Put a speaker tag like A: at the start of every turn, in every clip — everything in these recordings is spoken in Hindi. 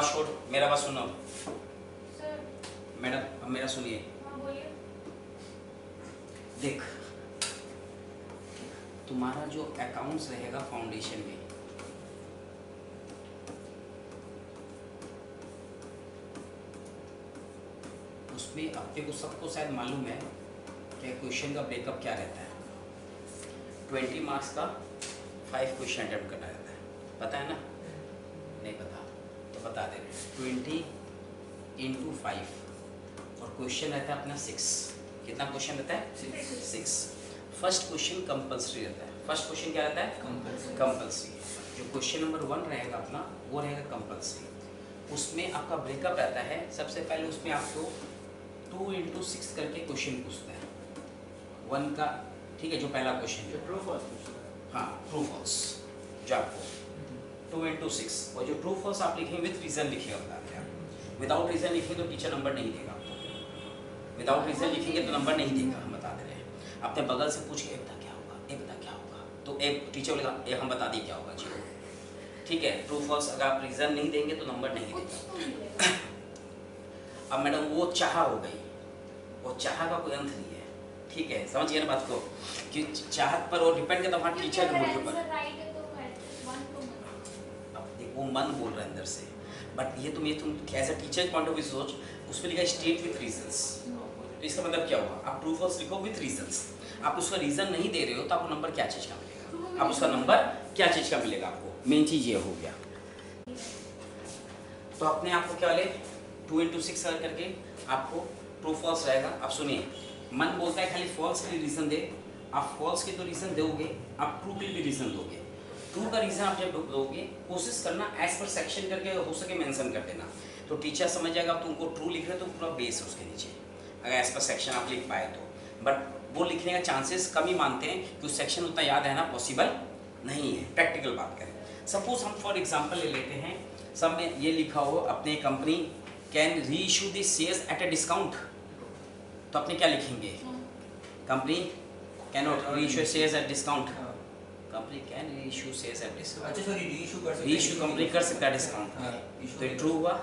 A: छोड़, मेरा बात सुनो मैडम, अब मेरा सुनिए। देख, तुम्हारा जो अकाउंट्स रहेगा फाउंडेशन में, उसमें अपने को सबको शायद मालूम है कि क्वेश्चन का ब्रेकअप क्या रहता है। 20 मार्क्स का 5 क्वेश्चन अटेम्प्ट करना रहता है, पता है ना? नहीं पता तो बता दे रहे। 20 × 5 और क्वेश्चन रहता है अपना 6। कितना क्वेश्चन रहता है? 6। फर्स्ट क्वेश्चन कंपल्सरी रहता है। फर्स्ट क्वेश्चन क्या रहता है? कंपल्सरी। जो क्वेश्चन नंबर 1 रहेगा अपना, वो रहेगा कंपल्सरी। उसमें आपका ब्रेकअप रहता है। सबसे पहले उसमें आपको 2 × 6 करके क्वेश्चन पूछता है 1 का, ठीक है? जो पहला क्वेश्चन है
B: ट्रू फॉल्स,
A: हाँ, ट्रू फॉल्स। जो आपको 2 × 6 और जो ट्रू फॉल्स आप लिखेंगे विथ रीजन लिखिएगा, बता दें। विदाउट रीजन लिखेंगे तो टीचर नंबर नहीं देगा आपको। विदाउट रीजन लिखेंगे तो नंबर नहीं देगा, हम बता दे रहे हैं। अपने बगल से पूछ के ए बता क्या होगा, ए बता क्या होगा, तो ए टीचर बोलेगा ए हम बता दिए क्या होगा जी, ठीक है? ट्रू फॉल्स अगर आप रीजन नहीं देंगे तो नंबर नहीं देगा। अब मैडम वो चाह हो गई, वो चाह का कोई अंत नहीं है, ठीक है? समझिए ना बात को कि चाहत पर वो डिपेंड करता है टीचर के मूड के ऊपर। अब देखो वो मन बोल रहा है अंदर से, बट ये तुम as a teacher point of view सोच, उसमें लिखा स्टेट विथ रीजंस। तो इसका मतलब क्या हुआ? आप ट्रू फॉल्स लिखो विथ रीजंस। आप उसका रीजन नहीं दे रहे हो तो आपको नंबर क्या चीज़ का मिलेगा? आप उसका नंबर क्या चीज़ का मिलेगा आपको? मेन चीज़ ये हो गया। तो अपने आपको क्या वाले 2 × 6 करके आपको ट्रू फॉल्स रहेगा। आप सुनिए, मन बोलता है खाली फॉल्स के लिए रीज़न दे, आप फॉल्स के तो रीज़न दोगे, आप ट्रू के लिए भी रीज़न दोगे। ट्रू का रीज़न आप जब दोगे, कोशिश करना एज पर सेक्शन करके हो सके मेंशन कर देना, तो टीचर समझ जाएगा तुमको ट्रू लिख रहे हो तो पूरा बेस है उसके नीचे, अगर एज पर सेक्शन आप लिख पाए तो। बट वो लिखने का चांसेस कम ही मानते हैं कि उस सेक्शन उतना याद रहना पॉसिबल नहीं है। प्रैक्टिकल बात करें, सपोज हम फॉर एग्जाम्पल ले लेते हैं, सब में ये लिखा हो अपने company can reissue the shares at a discount, तो अपने क्या लिखेंगे? कंपनी कैन नॉट री issue shares at discount. Company can री इशू शेयर्स एट डिस्काउंट।
B: अच्छा सॉरी, री इशू कर सकते हैं,
A: री इशू कंपनी कर सकता है डिस्काउंट, तो ट्रू हुआ।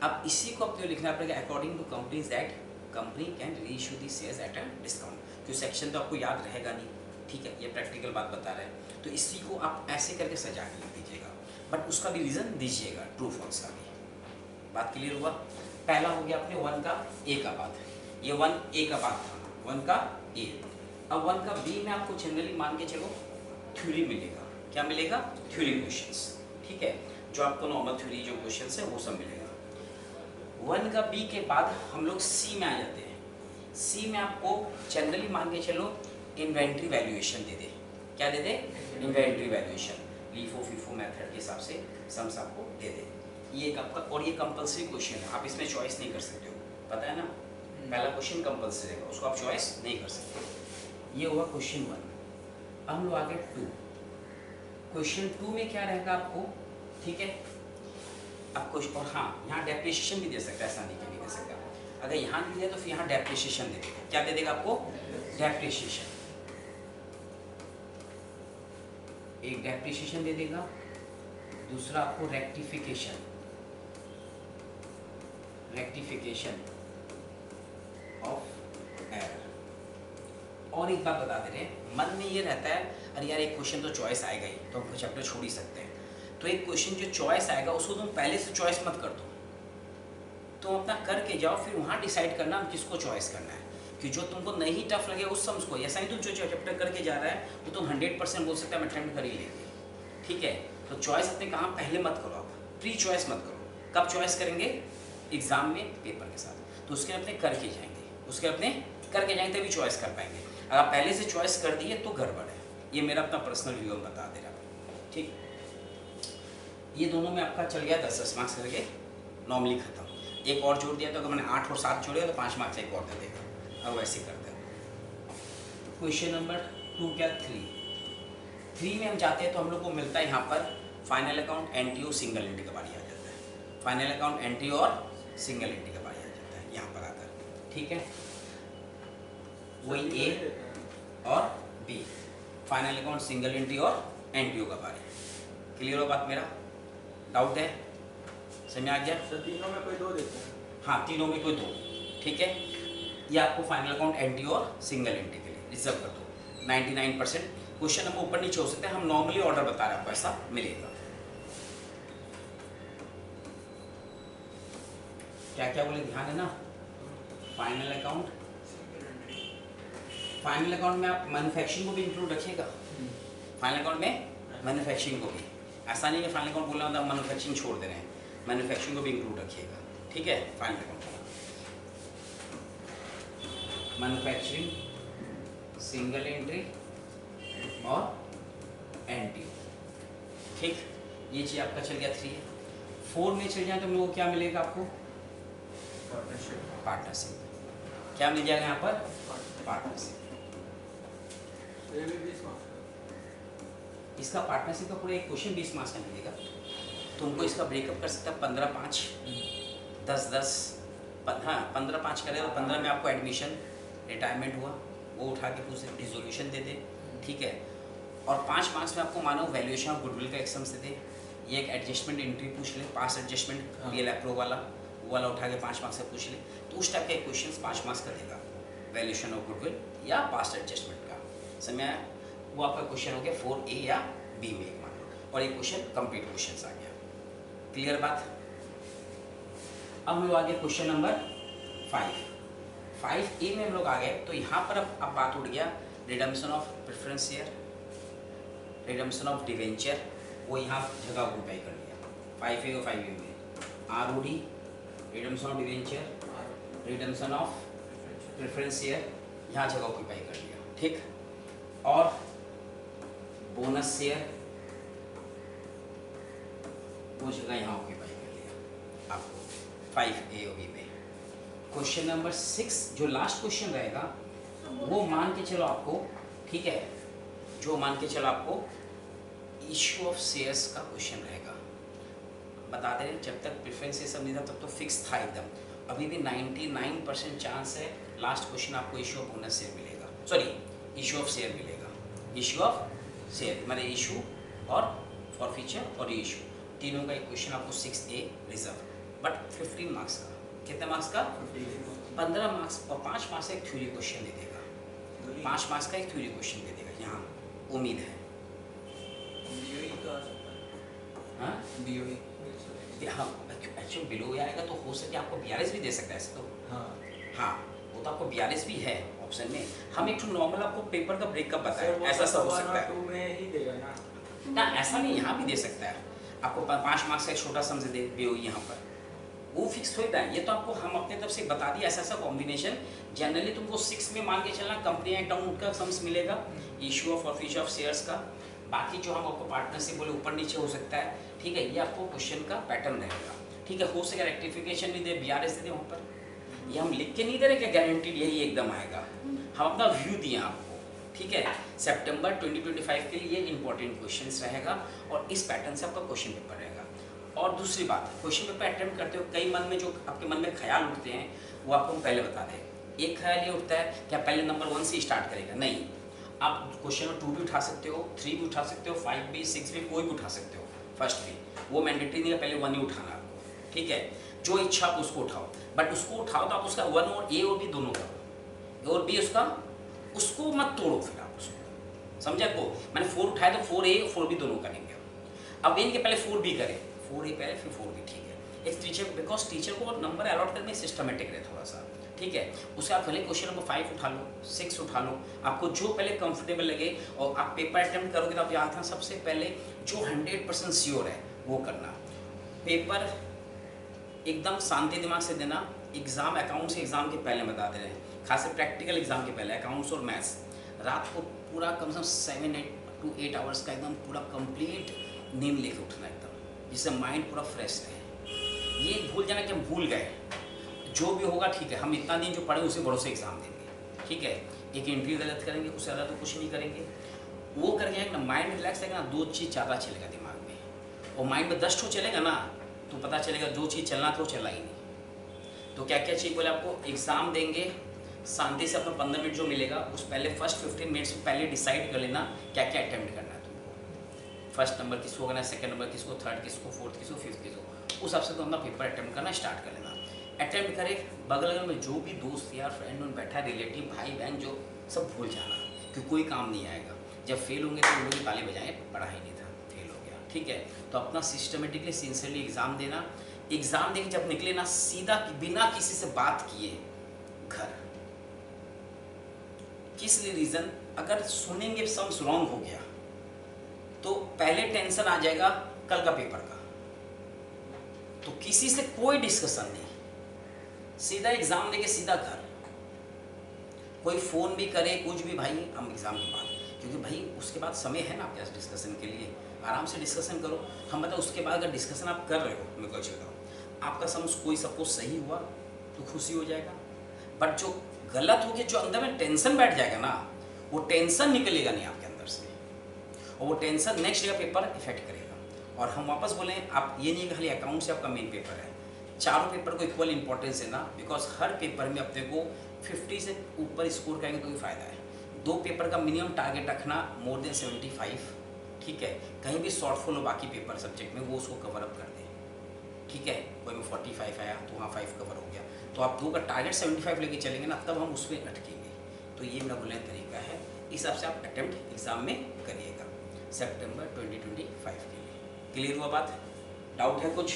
A: अब इसी को अपने लिखना पड़ेगा according to companies that company can reissue the shares at a discount. क्योंकि सेक्शन तो आपको याद रहेगा नहीं, ठीक है? ये प्रैक्टिकल बात बता रहे हैं, तो इसी को आप ऐसे करके सजा के लिख दीजिएगा, बट उसका भी रीज़न दीजिएगा, ट्रू फॉल्स का भी। बात क्लियर हुआ? पहला हो गया अपने 1 का ए का बात, ये 1 ए का बात था, 1 का ए। अब 1 का बी में आपको जनरली मान के चलो थ्योरी मिलेगा। क्या मिलेगा? थ्योरी क्वेश्चंस, ठीक है? जो आपको नॉर्मल थ्योरी जो क्वेश्चंस है वो सब मिलेगा। 1 का बी के बाद हम लोग सी में आ जाते हैं। सी में आपको जनरली मान के चलो इन्वेंट्री वैल्यूएशन दे दे। क्या दे दे? Inventory valuation, LIFO FIFO method के हिसाब से सम्स आपको दे दे। ये एक आपका, और ये कंपल्सरी क्वेश्चन है, आप इसमें चॉइस नहीं कर सकते हो, पता है ना? पहला क्वेश्चन कंपल्सरी रहेगा, उसको आप चॉइस नहीं कर सकते। ये हुआ क्वेश्चन 1। अब हम लोग आगे 2। क्वेश्चन 2 में क्या रहेगा आपको, ठीक है? अब क्वेश्चन, और हाँ यहाँ डेप्रिसिएशन भी दे सकता है, ऐसा नहीं कि नहीं दे सकता। अगर यहाँ नहीं दिया तो फिर यहाँ डेप्रिसिएशन दे देगा। क्या दे देगा आपको? डेप्रिसिएशन, एक डेप्रिसिएशन दे देगा, दूसरा आपको रेक्टिफिकेशन, रेक्टिफिकेशन ऑफ एरर। और एक बात बता दे रहे हैं, मन में ये रहता है अरे यार एक क्वेश्चन तो चॉइस आएगा ही, तो हम चैप्टर छोड़ ही सकते हैं। तो एक क्वेश्चन जो चॉइस आएगा उसको तुम पहले से चॉइस मत कर दो, तुम अपना करके जाओ, फिर वहाँ डिसाइड करना किसको चॉइस करना है। कि जो तुमको नहीं टफ लगे उस सम्स को, ऐसा ही तुम जो चैप्टर करके जा रहा है वो तुम 100% बोल सकते हैं हम अटेम्प्ट कर ही लेंगे, ठीक है? तो चॉइस अपने कहाँ पहले मत करो, आप प्री चॉइस मत करो। कब चॉइस करेंगे? एग्जाम में पेपर के साथ, तो उसके अपने करके जाएंगे, उसके अपने करके जाएंगे तभी चॉइस कर पाएंगे। अगर आप पहले से चॉइस कर दिए तो गड़बड़ है। ये मेरा अपना पर्सनल व्यू बता दे रहा हूँ, ठीक? ये दोनों में आपका चल गया 10-10 मार्क्स करके नॉर्मली खत्म। एक और जोड़ दिया तो अगर मैंने 8 और 7 जोड़े तो 5 मार्क्स एक और दे देगा। अब वैसे करते हैं। क्वेश्चन नंबर 2 क्या 3 में हम जाते हैं तो हम लोग को मिलता है यहाँ पर फाइनल अकाउंट, एंट्री और सिंगल एंट्री का बारी आ जाता है। फाइनल अकाउंट, एंट्री और सिंगल एंट्री का बारी आ जाता है यहाँ पर आकर, ठीक है? वही ए और B, final account, single entry और एनटीओ का बारी। क्लियर हो बात मेरा? डाउट है? समझ आ गया?
B: सर तीनों में कोई 2 देते हैं?
A: हाँ, तीनों में कोई 2, ठीक है। ये आपको फाइनल अकाउंट एंट्री और सिंगल एंट्री के लिए रिजर्व कर दो। 99% क्वेश्चन हम ऊपर नीचे हो सकते हैं, हम नॉर्मली ऑर्डर बता रहे हैं, आपको ऐसा मिलेगा। क्या क्या बोले, ध्यान है ना? फाइनल अकाउंट, फाइनल अकाउंट में आप मैन्युफैक्चरिंग को भी इंक्लूड रखिएगा। फाइनल अकाउंट में मैन्युफैक्चरिंग को भी, ऐसा नहीं है फाइनल अकाउंट बोलना मतलब मैन्युफैक्चरिंग छोड़ दे रहे हैं, मैन्युफैक्चरिंग को भी इंक्लूड रखिएगा, ठीक है। Final account manufacturing, single entry और एंट्री, ठीक। ये चीज़ आपका चल गया 3 है। 4 में चल जाए तो हम लोग को क्या मिलेगा आपको? पार्टनरशिप। क्या मिल जाएगा यहाँ पर? पार्टनरशिप।
B: ये भी 20 मार्क्स का।
A: इसका पार्टनरशिप का पूरा एक क्वेश्चन 20 मार्क्स का मिलेगा। तुमको इसका ब्रेकअप कर सकता है 15-5, 10-10, हाँ 15-5 करें तो 15 में आपको एडमिशन, रिटायरमेंट हुआ वो उठा के पूछ डिसोल्यूशन दे दे, ठीक है। और 5 मार्क्स में आपको मानो वैल्यूएशन ऑफ गुडविल का एक्सम से दे, ये एक एडजस्टमेंट एंट्री पूछ ले, पास एडजस्टमेंट रियल अप्रूव वाला, वो वाला उठा के 5 मार्क्स से पूछ ले, तो उस टाइप के क्वेश्चन 5 मार्क्स का देगा, वैल्यूएशन ऑफ गुडविल या पास्ट एडजस्टमेंट का। समझ आया? वो आपका क्वेश्चन हो गया 4A या B में एक मान लो, और एक क्वेश्चन कंप्लीट क्वेश्चन आ गया। क्लियर बात? अब हम लोग आ गए क्वेश्चन नंबर 5A में हम लोग आ गए, तो यहाँ पर अब बात उठ गया redemption of preference share, redemption of debenture, वो यहाँ जगह ऑक्यूपाई कर लिया 5A और 5B में। ROD, redemption of debenture, redemption of preference share, यहाँ जगह ऑक्यूपाई कर लिया, ठीक। और बोनस शेयर, वो जगह यहाँ ऑक्यूपाई कर लिया आपको 5A और B में। क्वेश्चन नंबर 6 जो लास्ट क्वेश्चन रहेगा वो मान के चलो आपको, ठीक है, जो मान के चलो आपको इशू ऑफ शेयर्स का क्वेश्चन रहेगा। बता दें जब तक प्रेफरेंस ये सब नहीं था तब तो फिक्स था एकदम, अभी भी 99% चांस है लास्ट क्वेश्चन आपको इशू ऑफ बोनस शेयर मिलेगा, सॉरी इशू ऑफ शेयर मिलेगा। इशू ऑफ शेयर माने इशू और फॉरफीचर और इशू, तीनों का एक क्वेश्चन आपको 6A रिजर्व, बट 15 मार्क्स का। कितने मार्क्स का? 15 मार्क्स, और 5 मार्क्स का एक थ्योरी क्वेश्चन दे देगा, 5 मार्क्स का एक थ्योरी क्वेश्चन दे देगा, यहाँ उम्मीद है। हाँ एक्चुअली बिलो आएगा तो हो सके आपको BRS भी दे सकता है ऐसे तो। हाँ वो तो आपको BRS भी है ऑप्शन में। हम एक नॉर्मल आपको पेपर का ब्रेकअप बताएं, ऐसा सब हो सकता है ना, ऐसा नहीं, यहाँ भी दे सकता है आपको 5 मार्क्स का एक छोटा सम से दे BOE यहाँ पर, वो फिक्स होता है। ये तो आपको हम अपने तरफ से बता दिया, ऐसा ऐसा कॉम्बिनेशन। जनरली तुमको 6 में मान के चलना कंपनी अकाउंट का सम्स मिलेगा, इशू ऑफ और फीचर ऑफ शेयर्स का, बाकी जो हम आपको पार्टनरशिप बोले ऊपर नीचे हो सकता है, ठीक है। ये आपको क्वेश्चन का पैटर्न रहेगा, ठीक है। हो सके रेक्टिफिकेशन भी दे, BRS दे दे वहाँ पर, ये हम लिख के नहीं दे रहे कि गारंटीड यही एकदम आएगा, हम अपना व्यू दिए आपको, ठीक है। सितंबर 2025 के लिए ये इंपॉर्टेंट क्वेश्चंस रहेगा और इस पैटर्न से आपका क्वेश्चन पेपर रहेगा। और दूसरी बात, क्वेश्चन पेपर अटेम्प्ट करते हो कई मन में जो आपके मन में ख्याल उठते हैं वो आपको पहले बता दें। एक ख्याल ये उठता है कि आप पहले नंबर 1 से स्टार्ट करेगा, नहीं, आप क्वेश्चन नंबर 2 भी उठा सकते हो, 3 भी उठा सकते हो, 5 भी, 6 भी, कोई भी उठा सकते हो, फर्स्ट भी, वो मैंडेटरी नहीं है, पहले 1 ही उठाना आपको, ठीक है। जो इच्छा आप उसको उठाओ, बट उसको उठाओ तो आप उसका 1 और A और B दोनों करो, और B उसको मत तोड़ो, फिर आप उसको समझे को, मैंने 4 उठाया तो 4A और 4B दोनों करेंगे। अब इनके पहले 4B करें, 4A पहले फिर 4B, ठीक है। एक टीचर, बिकॉज टीचर को नंबर अलॉट करने सिस्टमेटिक रहे थोड़ा सा, ठीक है। उसके आप पहले क्वेश्चन नंबर 5 उठा लो, 6 उठा लो, आपको जो पहले कंफर्टेबल लगे, और आप पेपर अटेम्प्ट करोगे तो आप याद था सबसे पहले जो 100% श्योर है वो करना। पेपर एकदम शांति दिमाग से देना। एग्जाम अकाउंट्स एग्जाम के पहले बता दे रहे हैं, खास प्रैक्टिकल एग्जाम के पहले अकाउंट्स और मैथ्स, रात को पूरा कम से कम 7 to 8 आवर्स का एकदम पूरा कंप्लीट नींद लेके उठना एकदम, जिससे माइंड पूरा फ्रेश रहे। ये भूल जाना कि हम भूल गए, जो भी होगा ठीक है, हम इतना दिन जो पढ़े उसे भरोसे एग्जाम देंगे, ठीक है। एक इंटरव्यू गलत करेंगे, उससे ज़्यादा तो कुछ नहीं करेंगे। वो करके एक ना माइंड रिलैक्स रहेगा ना, 2 चीज़ ज़्यादा चलेगा दिमाग में, और माइंड में 10 चलेगा ना तो पता चलेगा 2 चीज़ चलना तो चला ही नहीं। तो क्या क्या चाहिए बोले आपको, एग्ज़ाम देंगे शांति से, अपना 15 मिनट जो मिलेगा उस पहले फर्स्ट 15 मिनट्स पहले डिसाइड कर लेना क्या क्या अटेम्प्ट करना है तुमको, फर्स्ट नंबर किसको करना है, सेकंड नंबर किसको, थर्ड किसको, फोर्थ किसको, फिफ्थ किसको, उस हिसाब से तो अपना पेपर अटेम्प्ट करना स्टार्ट कर लेना। अटेम्प्ट करे, बगल में जो भी दोस्त यार फ्रेंड उन बैठा है, रिलेटिव भाई बहन जो, सब भूल जाना कि कोई काम नहीं आएगा। जब फेल होंगे तो उन लोग ताली बजाएं, पढ़ा ही नहीं था, फेल हो गया, ठीक है। तो अपना सिस्टमेटिकली सिंसियरली एग्ज़ाम देना। एग्ज़ाम देके जब निकले ना, सीधा बिना किसी से बात किए घर। किस लिए रीज़न, अगर सुनेंगे सम्स रॉन्ग हो गया तो पहले टेंशन आ जाएगा कल का पेपर का। तो किसी से कोई डिस्कशन नहीं, सीधा एग्ज़ाम देके सीधा घर। कोई फ़ोन भी करे कुछ भी, भाई हम एग्ज़ाम के बाद, क्योंकि भाई उसके बाद समय है ना आपके पास डिस्कशन के लिए, आराम से डिस्कशन करो। हम बताओ उसके बाद अगर डिस्कशन आप कर रहे हो, मैं कुछ बताऊँ, आपका समझ कोई सपोज सही हुआ तो खुशी हो जाएगा, बट जो गलत हो गया, जो अंदर में टेंशन बैठ जाएगा ना, वो टेंशन निकलेगा नहीं आपके अंदर से, और वो टेंशन नेक्स्ट का पेपर इफेक्ट करेगा। और हम वापस बोलें, आप ये नहीं खाली अकाउंट से आपका मेन पेपर है, चारों पेपर को इक्वल इंपॉर्टेंस देना, बिकॉज हर पेपर में अपने को 50 से ऊपर स्कोर करेंगे तो भी फ़ायदा है। 2 पेपर का मिनिमम टारगेट रखना, मोर देन 75, ठीक है। कहीं भी शॉर्टफॉल हो बाकी पेपर सब्जेक्ट में, वो उसको कवर अप कर दें, ठीक है। कोई में 45 आया तो वहाँ 5 कवर हो गया, तो आप 2 का टारगेट 75 लेके चलेंगे ना, तब हम उसमें अटकेंगे। तो ये मेरा बोलने का तरीका है, इस हिसाब से आप अटेम्प्ट एग्ज़ाम में करिएगा सितंबर 2025 के लिए। क्लियर हुआ बात? डाउट है कुछ?